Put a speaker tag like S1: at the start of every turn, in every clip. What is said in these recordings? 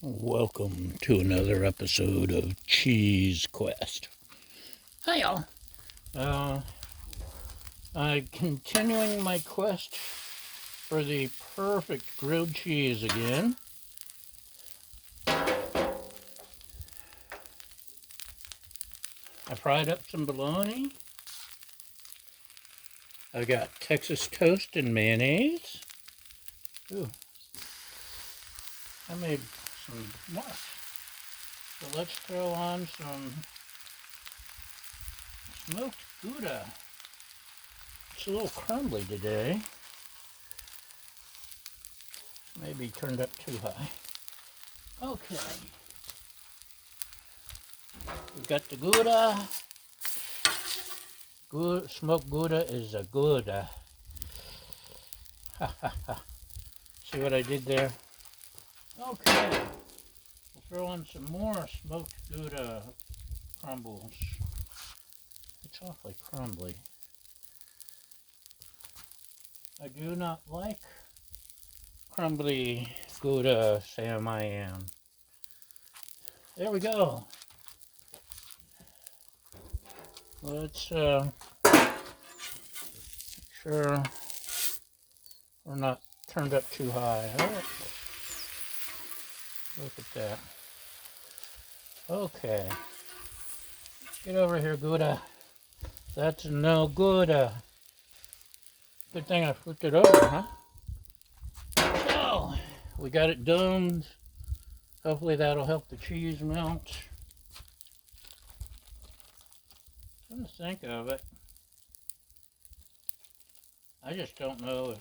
S1: Welcome to another episode of Cheese Quest. Hi, y'all. I'm continuing my quest for the perfect grilled cheese again. I fried up some bologna. I got Texas toast and mayonnaise. Ooh, I made some more. So let's throw on some smoked gouda. It's a little crumbly today. Maybe turned up too high. Okay. We've got the gouda. Smoked gouda is a gouda. See what I did there? Okay. We'll throw on some more smoked gouda crumbles. It's awfully crumbly. I do not like crumbly gouda, Sam I am. There we go. Let's make sure we're not turned up too high. Oh, look at that. Okay. Get over here, gouda. That's no gouda. Good thing I flipped it over, huh? So, we got it domed. Hopefully that'll help the cheese melt. Come to think of it, I just don't know if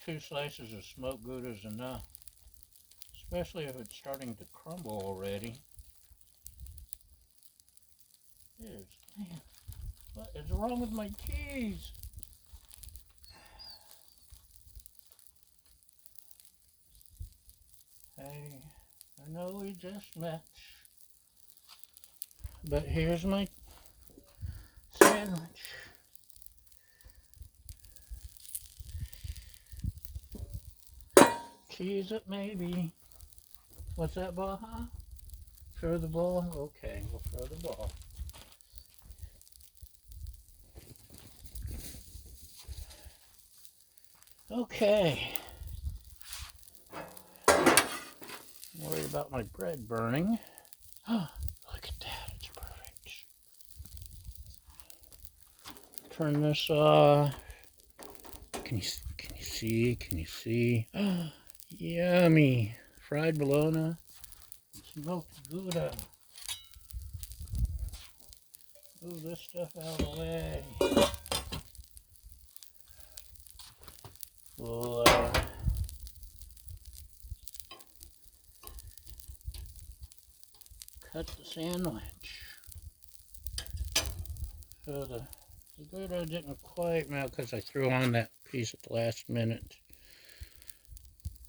S1: 2 slices of smoked gouda is enough. Especially if it's starting to crumble already. Man, what is wrong with my cheese? Hey, I know we just met, but here's my sandwich. Cheese it maybe. What's that, Baja? Throw the ball? Okay, we'll throw the ball. Okay. I'm worried about my bread burning. Oh, look at that, it's perfect. Turn this off. Can you see? Can you see? Oh, yummy. Fried bologna. Smoked gouda. Move this stuff out of the way. We'll cut the sandwich. So the gouda didn't quite melt because I threw on that piece at the last minute.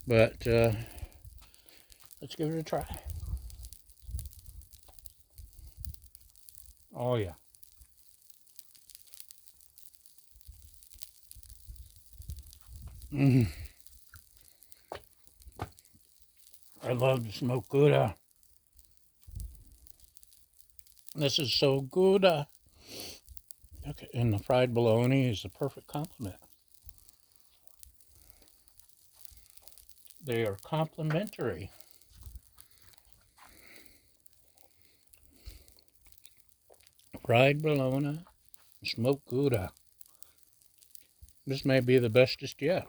S1: But let's give it a try. Oh yeah. I love the smoked gouda. This is so gouda. Okay, and the fried bologna is the perfect complement. They are complementary. Fried bologna, smoked gouda. This may be the bestest yet.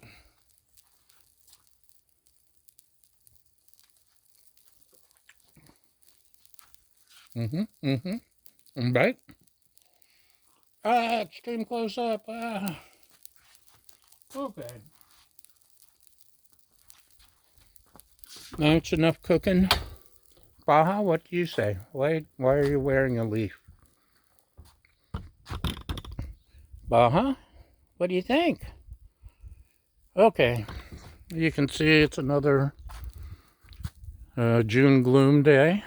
S1: Right? Extreme close up. Okay. Now it's enough cooking. Baja, what do you say? Why are you wearing a leaf? Baja, what do you think? Okay. You can see it's another June gloom day.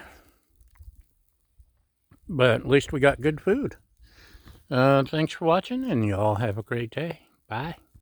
S1: But at least we got good food. Thanks for watching, and you all have a great day. Bye.